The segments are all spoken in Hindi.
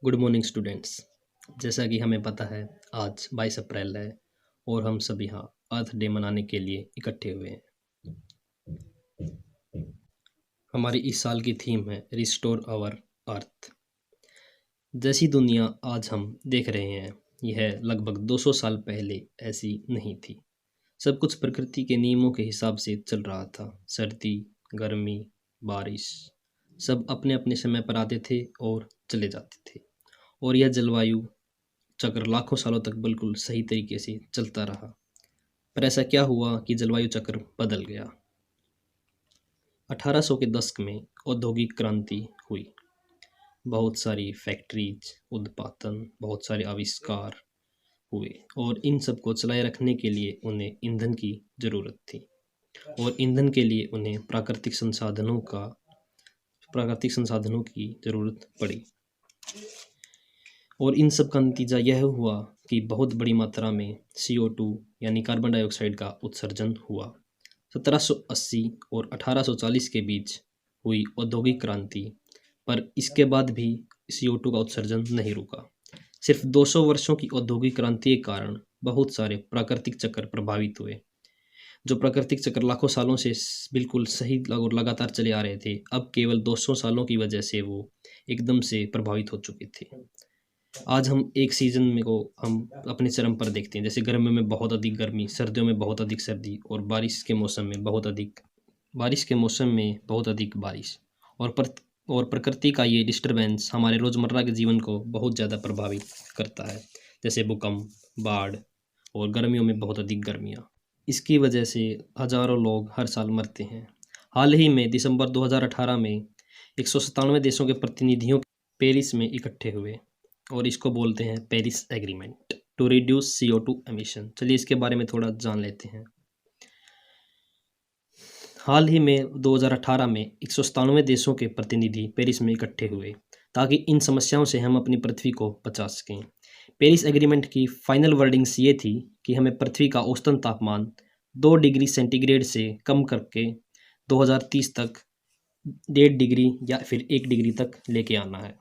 Good morning students. जैसा कि हमें पता है आज 22 अप्रैल है और हम सब यहाँ अर्थ डे मनाने के लिए इकट्ठे हुए हैं। हमारी इस साल की थीम है रिस्टोर आवर अर्थ। जैसी दुनिया आज हम देख रहे हैं यह लगभग 200 साल पहले ऐसी नहीं थी। सब कुछ प्रकृति के नियमों के हिसाब से चल रहा था। सर्दी, गर्मी, बारिश सब अपने अपने समय पर आते थे और चले जाते थे और यह जलवायु चक्र लाखों सालों तक बिल्कुल सही तरीके से चलता रहा। पर ऐसा क्या हुआ कि जलवायु चक्र बदल गया। 1800 के दशक में औद्योगिक क्रांति हुई। बहुत सारी फैक्ट्रीज, उत्पादन, बहुत सारे आविष्कार हुए और इन सब को चलाए रखने के लिए उन्हें ईंधन की ज़रूरत थी और ईंधन के लिए उन्हें प्राकृतिक संसाधनों की ज़रूरत पड़ी। और इन सब का नतीजा यह हुआ कि बहुत बड़ी मात्रा में CO2 यानी कार्बन डाइऑक्साइड का उत्सर्जन हुआ। 1780 और 1840 के बीच हुई औद्योगिक क्रांति, पर इसके बाद भी CO2 का उत्सर्जन नहीं रुका। सिर्फ 200 वर्षों की औद्योगिक क्रांति के कारण बहुत सारे प्राकृतिक चक्र प्रभावित हुए। जो प्राकृतिक चक्र लाखों सालों से बिल्कुल सही और लगातार चले आ रहे थे, अब केवल 200 सालों की वजह से वो एकदम से प्रभावित हो चुके थे। आज हम एक सीज़न में को हम अपने चरम पर देखते हैं, जैसे गर्मियों में बहुत अधिक गर्मी, सर्दियों में बहुत अधिक सर्दी और बारिश के मौसम में बहुत अधिक बारिश। और प्रकृति का ये डिस्टर्बेंस हमारे रोज़मर्रा के जीवन को बहुत ज़्यादा प्रभावित करता है, जैसे भूकंप, बाढ़ और गर्मियों में बहुत अधिक गर्मियाँ। इसकी वजह से हज़ारों लोग हर साल मरते हैं। हाल ही में दिसंबर 2018 में 197 देशों के प्रतिनिधियों पेरिस में इकट्ठे हुए और इसको बोलते हैं Paris agreement to reduce CO2 emission. चलिए इसके बारे में थोड़ा जान लेते हैं। हाल ही में 2018 में 197 देशों के प्रतिनिधि पेरिस में इकट्ठे हुए ताकि इन समस्याओं से हम अपनी पृथ्वी को बचा सकें। पेरिस एग्रीमेंट की फाइनल वर्डिंग्स ये थी कि हमें पृथ्वी का औसतन तापमान 2 डिग्री सेंटीग्रेड से कम करके 2030 तक 1.5 डिग्री या फिर 1 डिग्री तक लेके आना है।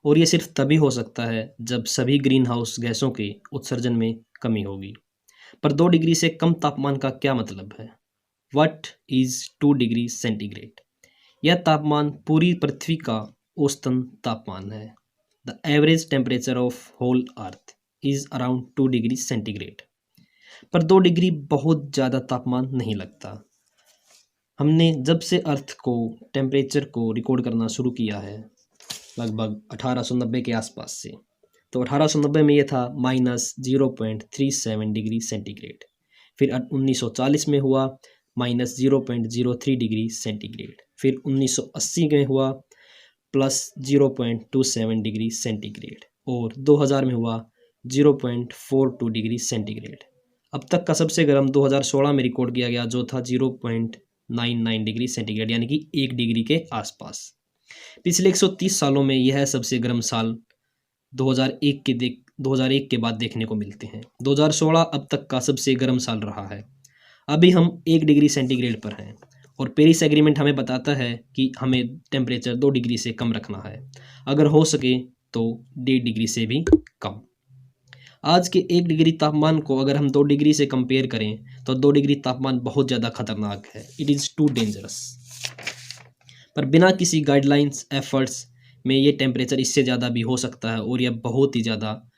और ये सिर्फ तभी हो सकता है जब सभी ग्रीन हाउस गैसों के उत्सर्जन में कमी होगी। पर 2 डिग्री से कम तापमान का क्या मतलब है? What is 2 degree centigrade? यह तापमान पूरी पृथ्वी का औसतन तापमान है। The average temperature of whole earth is around 2 degree centigrade. पर 2 डिग्री बहुत ज़्यादा तापमान नहीं लगता। हमने जब से अर्थ को टेम्परेचर को रिकॉर्ड करना शुरू किया है लगभग 1890 के आसपास से, तो 1890 में यह था -0.37 डिग्री सेंटीग्रेड। फिर 1940 में हुआ -0.03 डिग्री सेंटीग्रेड। फिर 1980 में हुआ +0.27 डिग्री सेंटीग्रेड और 2000 में हुआ 0.42 डिग्री सेंटीग्रेड। अब तक का सबसे गर्म 2016 में रिकॉर्ड किया गया, जो था 0.99 डिग्री सेंटीग्रेड, यानी कि 1 डिग्री के आसपास। पिछले 130 सालों में यह सबसे गर्म साल 2001 के बाद देखने को मिलते हैं। 2016 अब तक का सबसे गर्म साल रहा है। अभी हम 1 डिग्री सेंटीग्रेड पर हैं और पेरिस एग्रीमेंट हमें बताता है कि हमें टेम्परेचर 2 डिग्री से कम रखना है, अगर हो सके तो 1.5 डिग्री से भी कम। आज के 1 डिग्री तापमान को अगर हम 2 डिग्री से कंपेयर करें तो 2 डिग्री तापमान बहुत ज़्यादा खतरनाक है। It is too dangerous. पर बिना किसी गाइडलाइंस एफर्ट्स में ये टेम्परेचर इससे ज़्यादा भी हो सकता है और यह बहुत ही ज़्यादा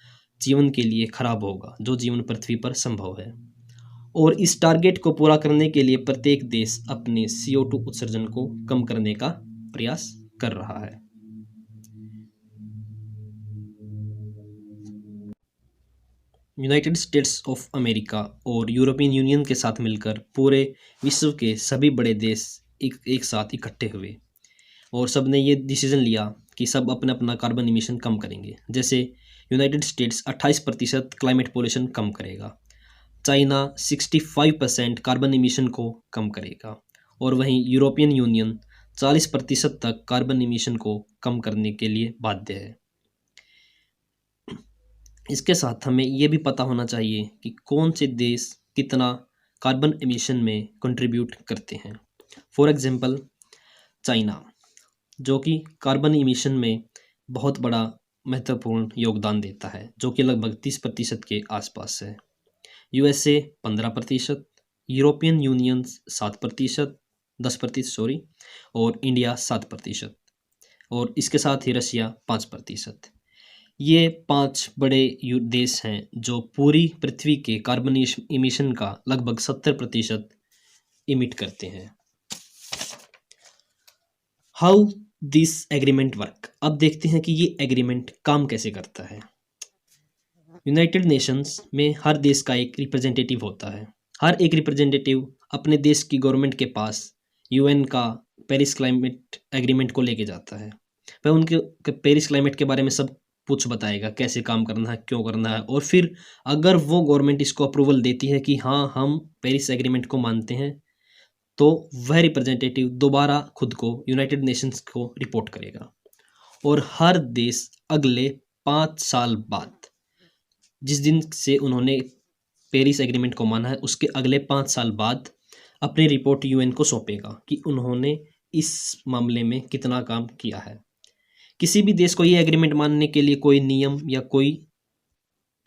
जीवन के लिए खराब होगा, जो जीवन पृथ्वी पर संभव है। और इस टारगेट को पूरा करने के लिए प्रत्येक देश अपने CO2 उत्सर्जन को कम करने का प्रयास कर रहा है। यूनाइटेड स्टेट्स ऑफ अमेरिका और यूरोपियन यूनियन के साथ मिलकर पूरे विश्व के सभी बड़े देश एक साथ इकट्ठे हुए और सब ने ये डिसीजन लिया कि सब अपना अपना कार्बन इमिशन कम करेंगे। जैसे यूनाइटेड स्टेट्स 28% क्लाइमेट पोल्यूशन कम करेगा, चाइना 65% कार्बन इमिशन को कम करेगा और वहीं यूरोपियन यूनियन 40% तक कार्बन इमिशन को कम करने के लिए बाध्य है। इसके साथ हमें ये भी पता होना चाहिए कि कौन से देश कितना कार्बन एमिशन में कंट्रीब्यूट करते हैं। फॉर एग्जांपल चाइना, जो कि कार्बन इमिशन में बहुत बड़ा महत्वपूर्ण योगदान देता है, जो कि लगभग 30% के आसपास है। यूएसए 15%, यूरोपियन यूनियन 7%, 10% सॉरी, और इंडिया 7%, और इसके साथ ही रशिया 5%। ये 5 बड़े देश हैं जो पूरी पृथ्वी के कार्बन इमिशन का लगभग 70% इमिट करते हैं। हाउ दिस एग्रीमेंट वर्क, अब देखते हैं कि ये एग्रीमेंट काम कैसे करता है। यूनाइटेड नेशंस में हर देश का एक रिप्रेजेंटेटिव होता है। हर एक रिप्रेजेंटेटिव अपने देश की गवर्नमेंट के पास यूएन का पेरिस क्लाइमेट एग्रीमेंट को लेके जाता है। वह उनके पेरिस क्लाइमेट के बारे में सब कुछ बताएगा, कैसे काम करना है, क्यों करना है, और फिर अगर वो गवर्नमेंट इसको अप्रूवल देती है कि हाँ हम पेरिस एग्रीमेंट को मानते हैं, तो वह रिप्रेजेंटेटिव दोबारा खुद को यूनाइटेड नेशंस को रिपोर्ट करेगा। और हर देश अगले 5 साल बाद, जिस दिन से उन्होंने पेरिस एग्रीमेंट को माना है, उसके अगले 5 साल बाद अपनी रिपोर्ट यूएन को सौंपेगा कि उन्होंने इस मामले में कितना काम किया है। किसी भी देश को ये एग्रीमेंट मानने के लिए कोई नियम या कोई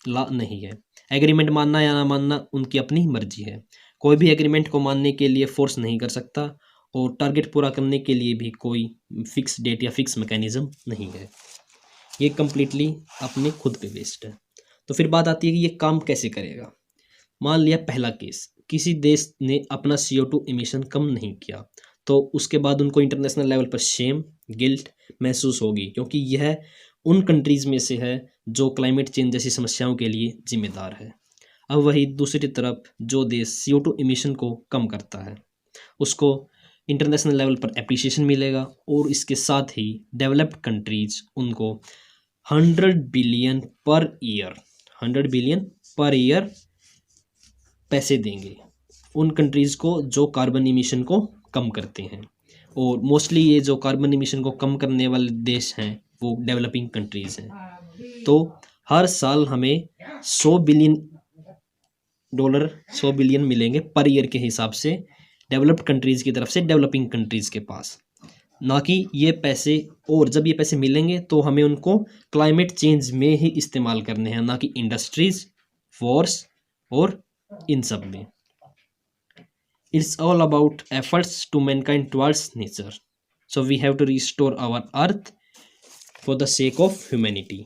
लॉ नहीं है। एग्रीमेंट मानना या ना मानना उनकी अपनी मर्जी है। कोई भी एग्रीमेंट को मानने के लिए फोर्स नहीं कर सकता, और टारगेट पूरा करने के लिए भी कोई फिक्स डेट या फिक्स मैकेनिज्म नहीं है। ये कम्प्लीटली अपने खुद पे बेस्ड है। तो फिर बात आती है कि ये काम कैसे करेगा। मान लिया पहला केस, किसी देश ने अपना CO2 इमिशन कम नहीं किया, तो उसके बाद उनको इंटरनेशनल लेवल पर शेम, गिल्ट महसूस होगी, क्योंकि यह उन कंट्रीज़ में से है जो क्लाइमेट चेंज जैसी समस्याओं के लिए जिम्मेदार है। अब वही दूसरी तरफ जो देश CO2 इमिशन को कम करता है, उसको इंटरनेशनल लेवल पर एप्रिसिएशन मिलेगा, और इसके साथ ही डेवलप्ड कंट्रीज उनको 100 billion per year 100 billion per year पैसे देंगे उन कंट्रीज़ को जो कार्बन इमिशन को कम करते हैं। और मोस्टली ये जो कार्बन इमिशन को कम करने वाले देश हैं वो डेवलपिंग कंट्रीज़ हैं। तो हर साल हमें $100 बिलियन मिलेंगे पर ईयर के हिसाब से डेवलप्ड कंट्रीज़ की तरफ से डेवलपिंग कंट्रीज़ के पास, ना कि ये पैसे। और जब ये पैसे मिलेंगे तो हमें उनको क्लाइमेट चेंज में ही इस्तेमाल करने हैं, ना कि इंडस्ट्रीज़, वॉर्स और इन सब में। It's all about efforts to mankind towards nature. So we have to restore our earth for the sake of humanity.